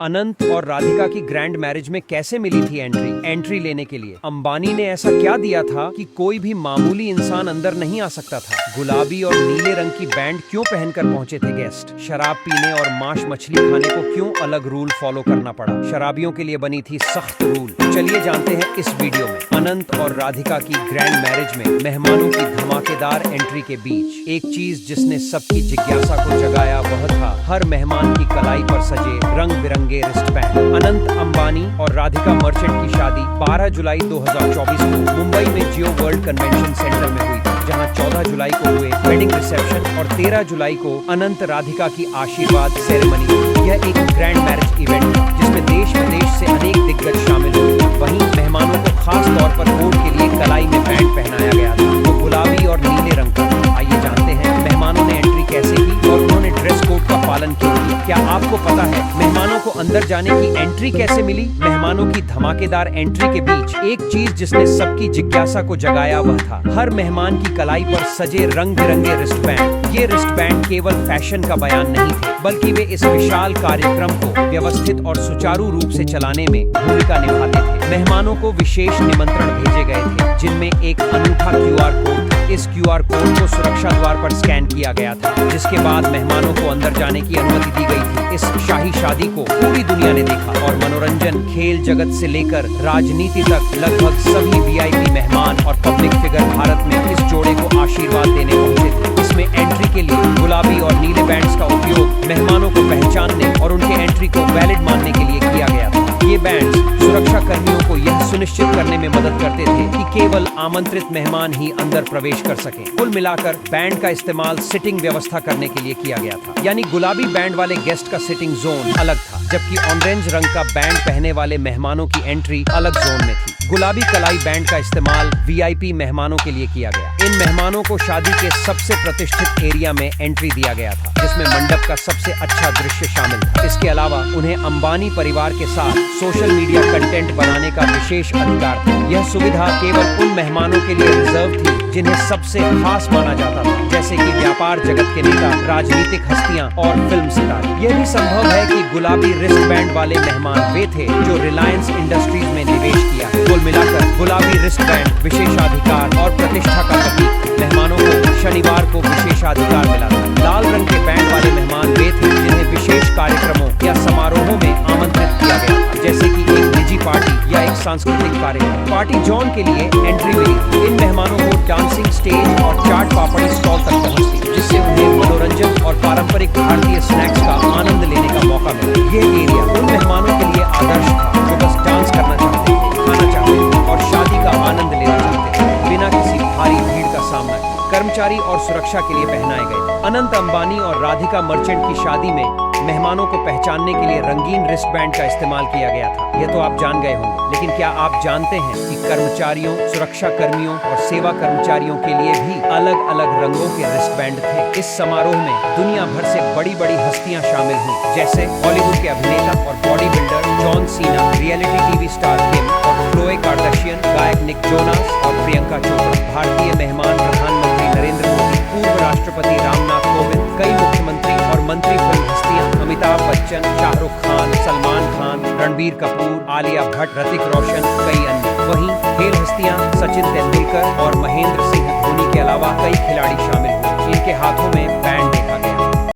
अनंत और राधिका की grand marriage में कैसे मिली थी एंट्री लेने के लिए? अंबानी ने ऐसा क्या दिया था कि कोई भी मामूली इंसान अंदर नहीं आ सकता था? गुलाबी और नीले रंग की बैंड क्यों पहनकर पहुंचे थे गेस्ट? शराब पीने और मांस मछली खाने को क्यों अलग रूल फॉलो करना पड़ा? शराबियों के लिए बनी थी सख्त रूल। चलिए जानते हैं इस वीडियो में। अनंत और राधिका की ग्रैंड मैरिज में मेहमानों की धमाकेदार एंट्री के बीच एक चीज जिसने सबकी जिज्ञासा को जगाया वह था हर मेहमान की कलाई पर सजे रंग बिरंगे रिस्टबैंड। अनंत अंबानी और राधिका मर्चेंट की शादी 12 जुलाई 2024 को मुंबई में जियो वर्ल्ड कन्वेंशन सेंटर में हुई थी, जहां 14 जुलाई को हुए वेडिंग रिसेप्शन और 13 जुलाई को अनंत राधिका की आशीर्वाद सेरेमनी। यह एक ग्रैंड मैरिज इवेंट था जिसमें देश विदेश से अनेक दिग्गज शामिल हुए। वहीं मेहमानों को खास तौर पर कोर्ट के लिए कलाई में बैंड पहनाया गया था, वो गुलाबी और नीले रंग का था। आइए जानते हैं मेहमानों ने एंट्री कैसे की और उन्होंने ड्रेस कोड का पालन क्यों किया। क्या आपको पता है मेहमानों को अंदर जाने की एंट्री कैसे मिली? मेहमानों की धमाकेदार एंट्री के बीच एक चीज जिसने सबकी जिज्ञासा को जगाया वह था हर मेहमान की कलाई पर सजे रंग बिरंगे रिस्टबैंड। ये रिस्टबैंड केवल फैशन का बयान नहीं थे, बल्कि वे इस विशाल कार्यक्रम को व्यवस्थित और सुचारू रूप से चलाने में भूमिका निभाते थे। मेहमानों को विशेष निमंत्रण भेजे गए थे, जिनमें एक अनूठा QR कोड था। इस QR कोड को सुरक्षा द्वार पर स्कैन किया गया था, जिसके बाद मेहमानों को अंदर जाने की अनुमति दी गई थी। इस शाही शादी को पूरी दुनिया ने देखा और मनोरंजन, खेल जगत से लेकर राजनीति तक लगभग सभी VIP मेहमान और पब्लिक फिगर भारत में इस जोड़े को आशीर्वाद देने पहुंचे थे। इसमें एंट्री के लिए गुलाबी और नीले बैंड्स का उपयोग मेहमानों को पहचानने और उनके एंट्री को वैलिड मानने के लिए किया गया था। ये बैंड्स सुरक्षा कर्मियों को यह सुनिश्चित करने में मदद करते थे कि केवल आमंत्रित मेहमान ही अंदर प्रवेश कर सकें। कुल मिलाकर बैंड का इस्तेमाल सिटिंग व्यवस्था करने के लिए किया गया था, यानी गुलाबी बैंड वाले गेस्ट का सिटिंग जोन अलग था, जबकि ऑरेंज रंग का बैंड पहने वाले मेहमानों की एंट्री अलग जोन में थी। गुलाबी कलाई बैंड का इस्तेमाल VIP मेहमानों के लिए किया गया। इन मेहमानों को शादी के सबसे प्रतिष्ठित एरिया में एंट्री दिया गया था, जिसमें मंडप का सबसे अच्छा दृश्य शामिल था। इसके अलावा उन्हें अंबानी परिवार के साथ सोशल मीडिया कंटेंट बनाने का विशेष अधिकार था। यह सुविधा केवल उन मेहमानों के लिए रिजर्व थी जिन्हें सबसे खास माना जाता था, जैसे कि व्यापार जगत के नेता, राजनीतिक हस्तियां और फिल्म सितारे। यह भी संभव है कि गुलाबी रिस्टबैंड वाले मेहमान वे थे जो रिलायंस इंडस्ट्रीज में निवेश किया। कुल मिलाकर गुलाबी रिस्टबैंड विशेषाधिकार और प्रतिष्ठा का प्रतीक। मेहमानों को शनिवार को विशेषाधिकार मिला था। लाल रंग के बैंड वाले मेहमान वे थे जिन्हें विशेष कार्यक्रमों या समारोहों में आमंत्रित किया गया था, जैसे कि एक निजी पार्टी या एक सांस्कृतिक कार्यक्रम। पार्टी जॉन के लिए एंट्री मिली। इन मेहमानों को डांसिंग स्टेज और चाट पापड़ी स्टॉल तक पहुंचती, जिससे उन्हें मनोरंजन और पारंपरिक भारतीय स्नैक्स का आनंद लेने का मौका मिला। ये एरिया उन मेहमानों के लिए आदर्श था जो बस डांस करना चाहते थे, खाना चाहते थे और शादी का आनंद लेना चाहते थे, बिना किसी भारी भीड़ का सामना किए। कर्मचारी और सुरक्षा के लिए पहनाए गए थे। अनंत अंबानी और राधिका मर्चेंट की शादी में मेहमानों को पहचानने के लिए रंगीन रिस्टबैंड का इस्तेमाल किया गया था। यह तो आप जान गए होंगे, लेकिन क्या आप जानते हैं कि कर्मचारियों, सुरक्षा कर्मियों और सेवा कर्मचारियों के लिए भी अलग अलग रंगों के रिस्टबैंड थे? इस समारोह में दुनिया भर से बड़ी बड़ी हस्तियां शामिल हुई, जैसे हॉलीवुड के अभिनेता और body builder John Cena, reality TV star किम और क्लोए कार्दाशियन, गायक निक जोनास और प्रियंका चोपड़ा, भारतीय मेहमान प्रधानमंत्री नरेंद्र मोदी, पूर्व राष्ट्रपति रामनाथ कोविंद, कई मुख्यमंत्री और मंत्री, फिल्म हस्तियां अमिताभ बच्चन, शाहरुख खान, सलमान खान, रणबीर कपूर, आलिया भट्ट, ऋतिक रोशन, कई अन्य। वहीं खेल हस्तियां सचिन तेंदुलकर और महेंद्र सिंह धोनी के अलावा कई खिलाड़ी शामिल हुए। इनके हाथों में बैंड